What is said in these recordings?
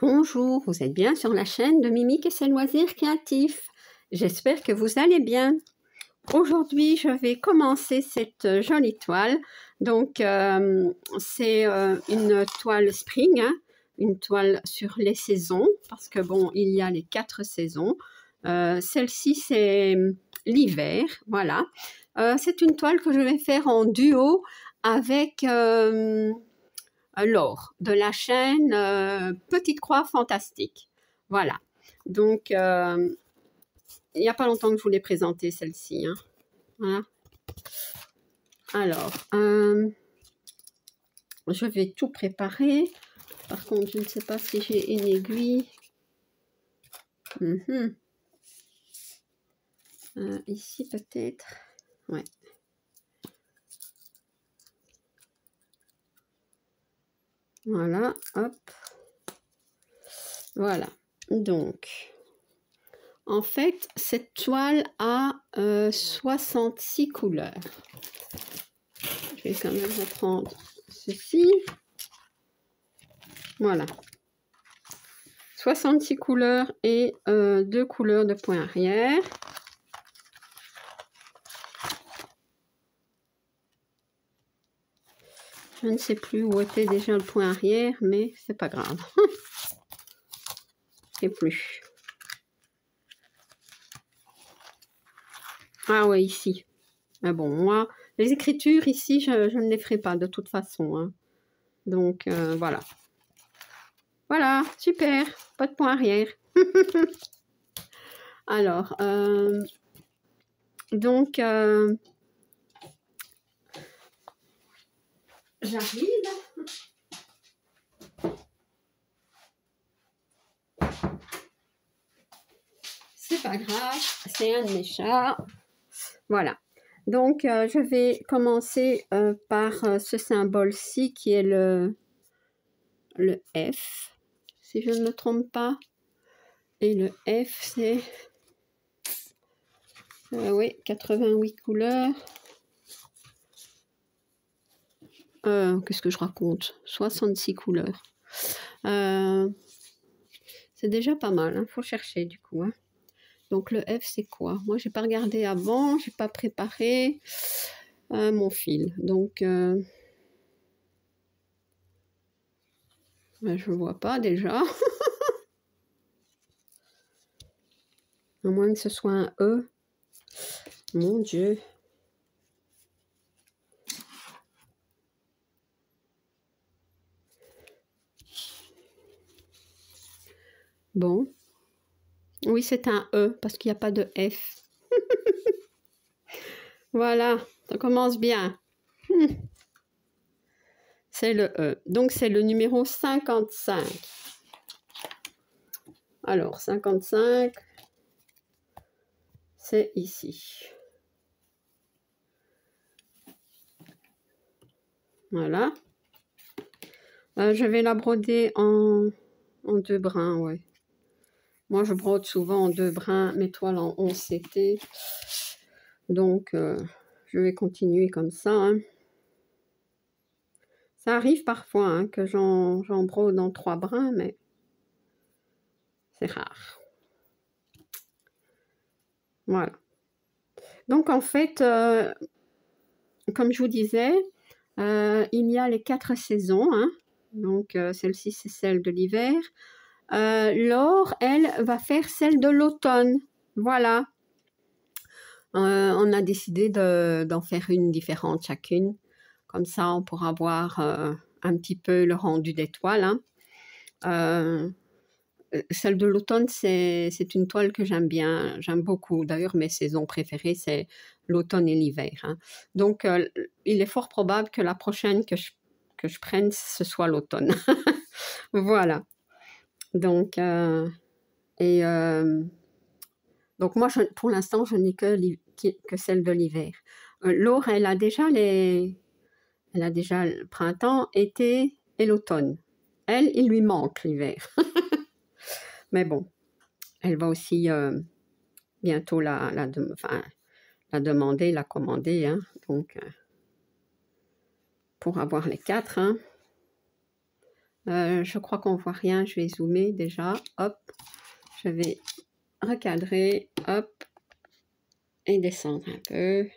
Bonjour, vous êtes bien sur la chaîne de Mimique et ses loisirs créatifs. J'espère que vous allez bien. Aujourd'hui, je vais commencer cette jolie toile. Donc, c'est une toile spring, hein, une toile sur les saisons, parce que bon, il y a les 4 saisons. Celle-ci, c'est l'hiver, voilà. C'est une toile que je vais faire en duo avec Laure de la chaîne Petite Croix Fantastique. Voilà. Donc, il n'y a pas longtemps que je vous l'ai présentée, celle-ci. Hein. Voilà. Alors, je vais tout préparer. Par contre, je ne sais pas si j'ai une aiguille. Ici, peut-être. Ouais. Voilà, hop. Voilà. Donc, en fait, cette toile a 66 couleurs. Je vais quand même reprendre ceci. Voilà. 66 couleurs et 2 couleurs de point arrière. Je ne sais plus où était déjà le point arrière, mais c'est pas grave. Et plus. Ah ouais, ici. Mais bon, moi, les écritures ici, je ne les ferai pas de toute façon. Hein. Donc, voilà. Voilà, super. Pas de point arrière. Alors, donc, j'arrive. C'est pas grave, c'est un de mes chats. Voilà. Donc, je vais commencer par ce symbole-ci qui est le F, si je ne me trompe pas. Et le F, c'est... oui, 88 couleurs. Qu'est-ce que je raconte? 66 couleurs. C'est déjà pas mal, hein. Faut chercher du coup. Hein. Donc le F, c'est quoi? Moi, j'ai pas regardé avant, j'ai pas préparé mon fil. Donc, je vois pas déjà. À moins que ce soit un E. Mon Dieu. Bon. Oui, c'est un E parce qu'il n'y a pas de F. Voilà, ça commence bien. C'est le E. Donc, c'est le numéro 55. Alors, 55, c'est ici. Voilà. Je vais la broder en 2 brins, ouais. Moi, je brode souvent en 2 brins mes toiles en 11 CT. Donc, je vais continuer comme ça. Hein. Ça arrive parfois hein, que j'en brode en 3 brins, mais c'est rare. Voilà. Donc, en fait, comme je vous disais, il y a les 4 saisons. Hein. Donc, celle-ci, c'est celle de l'hiver. Laure, elle, va faire celle de l'automne. Voilà. On a décidé d'en faire une différente chacune. Comme ça, on pourra voir un petit peu le rendu des toiles. Hein. Celle de l'automne, c'est une toile que j'aime bien, j'aime beaucoup. D'ailleurs, mes saisons préférées, c'est l'automne et l'hiver. Hein. Donc, il est fort probable que la prochaine que je prenne, ce soit l'automne. Voilà. Donc, donc moi, pour l'instant, je n'ai que celle de l'hiver. Laure, elle a déjà le printemps, été et l'automne. Elle, il lui manque l'hiver. Mais bon, elle va aussi bientôt la demander, la commander. Hein, donc, pour avoir les 4. Hein. Je crois qu'on voit rien. Je vais zoomer déjà. Hop. Je vais recadrer. Hop. Et descendre un peu.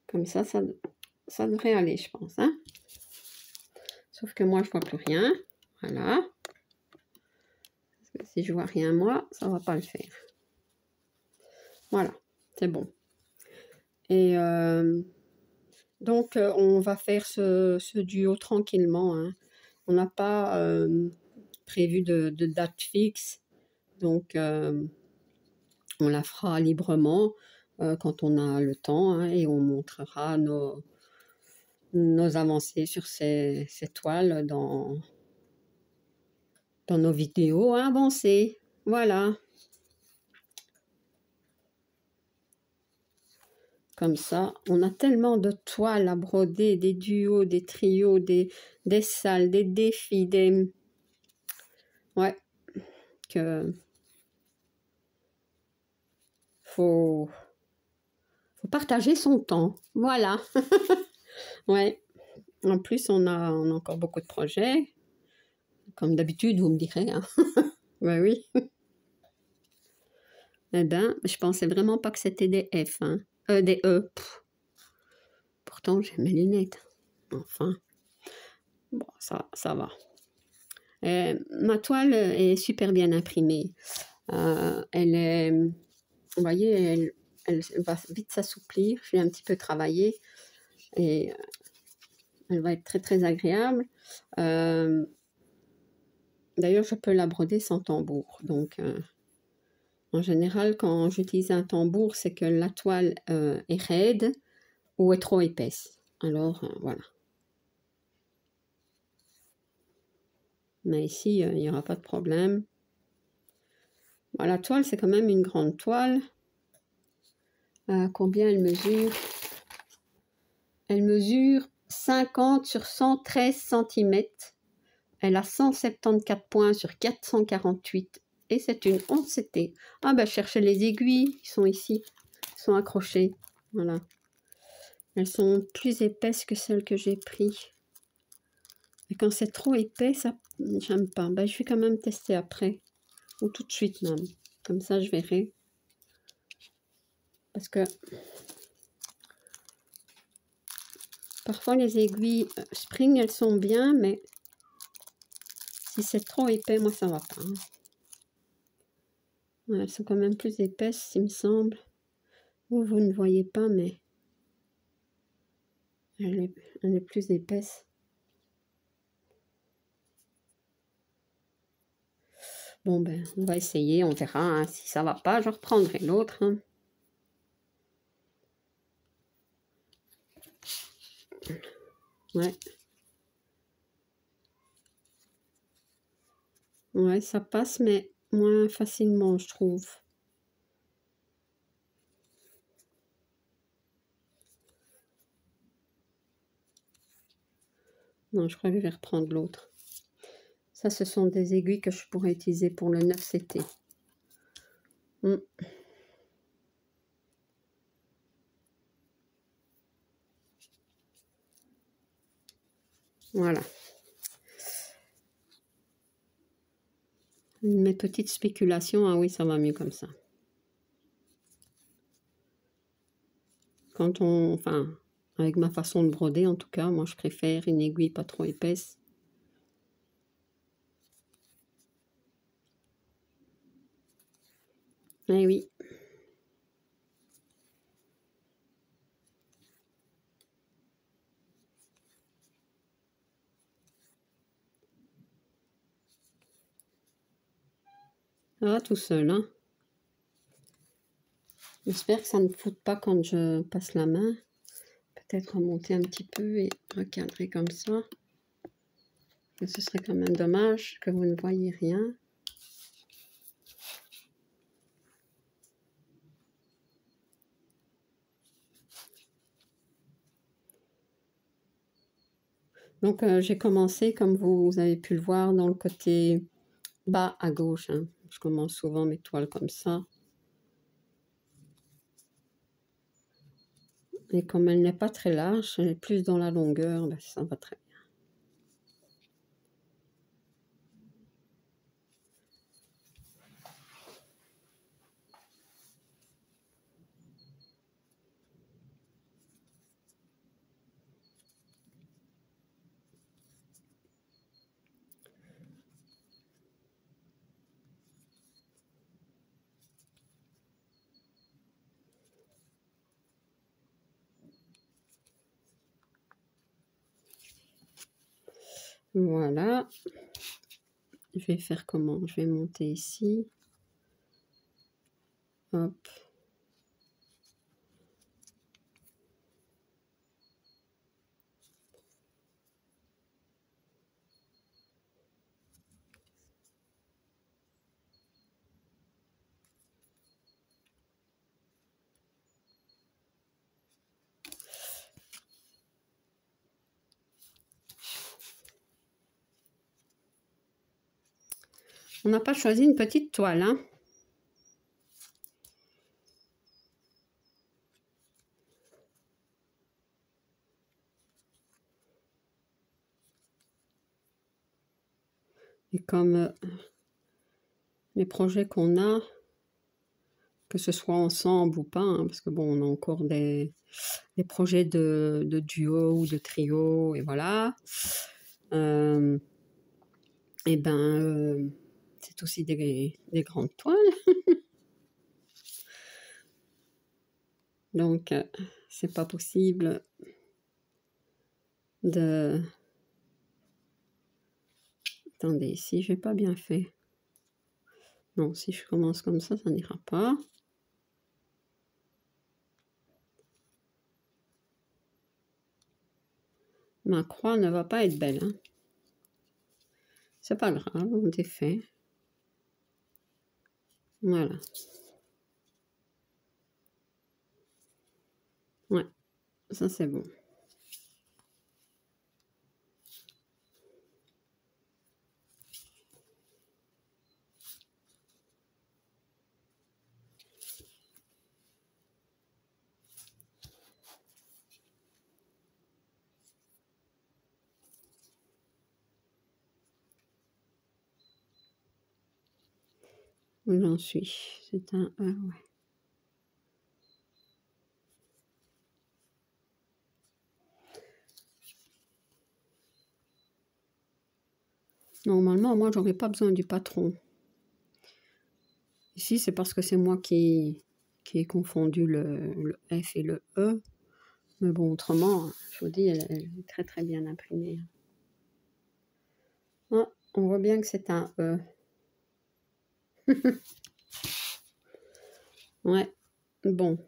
Comme ça devrait aller, je pense. Hein? Sauf que moi, je vois plus rien. Voilà. Parce que si je vois rien, moi, ça va pas le faire. Voilà. C'est bon. Et donc, on va faire ce duo tranquillement. Hein. On n'a pas prévu de date fixe. Donc, on la fera librement quand on a le temps. Hein, et on montrera nos avancées sur ces toiles dans nos vidéos avancées. Voilà. Comme ça, on a tellement de toiles à broder, des duos, des trios, des salles, des défis, des... Ouais, que... Faut partager son temps. Voilà. Ouais. En plus, on a encore beaucoup de projets. Comme d'habitude, vous me direz. Hein. Ouais, oui. Eh ben, je pensais vraiment pas que c'était des F. Hein. Des E. Pff. Pourtant, j'ai mes lunettes. Enfin. Bon, ça va. Ma toile est super bien imprimée. Elle est... Vous voyez, elle va vite s'assouplir. Je l'ai un petit peu travaillé. Et elle va être très, très agréable. D'ailleurs, je peux la broder sans tambour. Donc, en général, quand j'utilise un tambour, c'est que la toile est raide ou est trop épaisse. Alors, voilà. Mais ici, il n'y aura pas de problème. Bon, la toile, c'est quand même une grande toile. Combien elle mesure? Elle mesure 50 sur 113 cm. Elle a 174 points sur 448. Et c'est une 11CT. Ah ben, cherchez les aiguilles. Ils sont ici. Ils sont accrochés. Voilà. Elles sont plus épaisses que celles que j'ai prises. Et quand c'est trop épais, ça, j'aime pas. Ben, je vais quand même tester après. Ou tout de suite même. Comme ça, je verrai. Parce que parfois les aiguilles Spring, elles sont bien, mais si c'est trop épais, moi ça va pas. Hein. Ouais, elles sont quand même plus épaisses, il me semble. Vous ne voyez pas, mais elle est plus épaisse. Bon, ben, on va essayer, on verra. Hein. Si ça va pas, je reprendrai l'autre. Hein. Ouais. Ouais, ça passe, mais moins facilement, je trouve. Non, je crois que je vais reprendre l'autre. Ça, ce sont des aiguilles que je pourrais utiliser pour le 9CT. Voilà. Mes petites spéculations, ah oui, ça va mieux comme ça. Quand on... Enfin, avec ma façon de broder, en tout cas, moi, je préfère une aiguille pas trop épaisse. Eh oui. Ça va tout seul, hein. J'espère que ça ne foute pas quand je passe la main. Peut-être remonter un petit peu et recadrer comme ça. Mais ce serait quand même dommage que vous ne voyez rien. Donc, j'ai commencé, comme vous avez pu le voir, dans le côté bas à gauche. Hein. Je commence souvent mes toiles comme ça. Et comme elle n'est pas très large, elle est plus dans la longueur, ben, ça va très bien. Voilà. Je vais faire comment? Je vais monter ici. Hop. On n'a pas choisi une petite toile, hein. Et comme les projets qu'on a, que ce soit ensemble ou pas, hein, parce que bon, on a encore des projets de duo ou de trio, et voilà. Et ben, c'est aussi des grandes toiles. Donc, c'est pas possible de... Attendez, ici, j'ai pas bien fait. Non, si je commence comme ça n'ira pas. Ma croix ne va pas être belle, hein. C'est pas grave, on défait. Voilà. Ouais, ça c'est bon. Où j'en suis? C'est un E, ouais. Normalement, moi, j'aurais pas besoin du patron. Ici, c'est parce que c'est moi qui ai confondu le F et le E. Mais bon, autrement, je vous dis, elle est très très bien imprimée. Ah, on voit bien que c'est un E. Ouais, bon.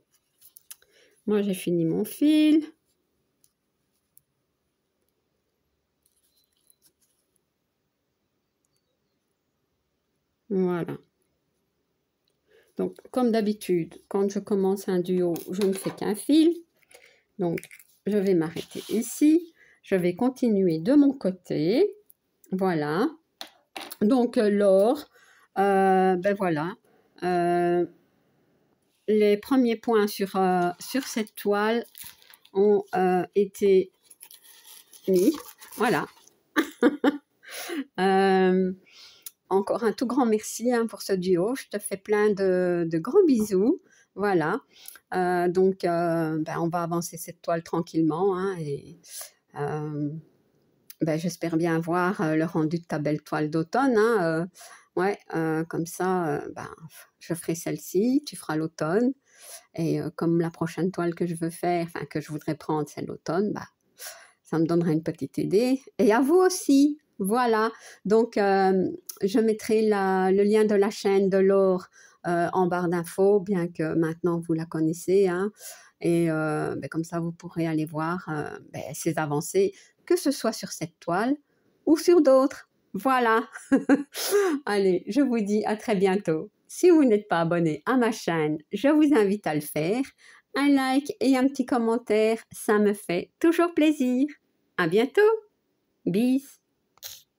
Moi, j'ai fini mon fil. Voilà. Donc, comme d'habitude, quand je commence un duo, je ne fais qu'un fil. Donc, je vais m'arrêter ici. Je vais continuer de mon côté. Voilà. Donc, l'or, ben voilà. Les premiers points sur cette toile ont été mis. Voilà. Encore un tout grand merci hein, pour ce duo. Je te fais plein de gros bisous. Voilà. Donc, ben, on va avancer cette toile tranquillement. Hein, et ben, j'espère bien voir le rendu de ta belle toile d'automne. Hein, ouais, comme ça, ben, je ferai celle-ci, tu feras l'automne. Et comme la prochaine toile que je veux faire, enfin que je voudrais prendre, c'est l'automne, bah, ça me donnera une petite idée. Et à vous aussi, voilà. Donc, je mettrai le lien de la chaîne de l'or en barre d'infos, bien que maintenant vous la connaissez. Hein, et ben, comme ça, vous pourrez aller voir ben, ces avancées, que ce soit sur cette toile ou sur d'autres. Voilà. Allez, je vous dis à très bientôt. Si vous n'êtes pas abonné à ma chaîne, je vous invite à le faire. Un like et un petit commentaire, ça me fait toujours plaisir. À bientôt. Bis.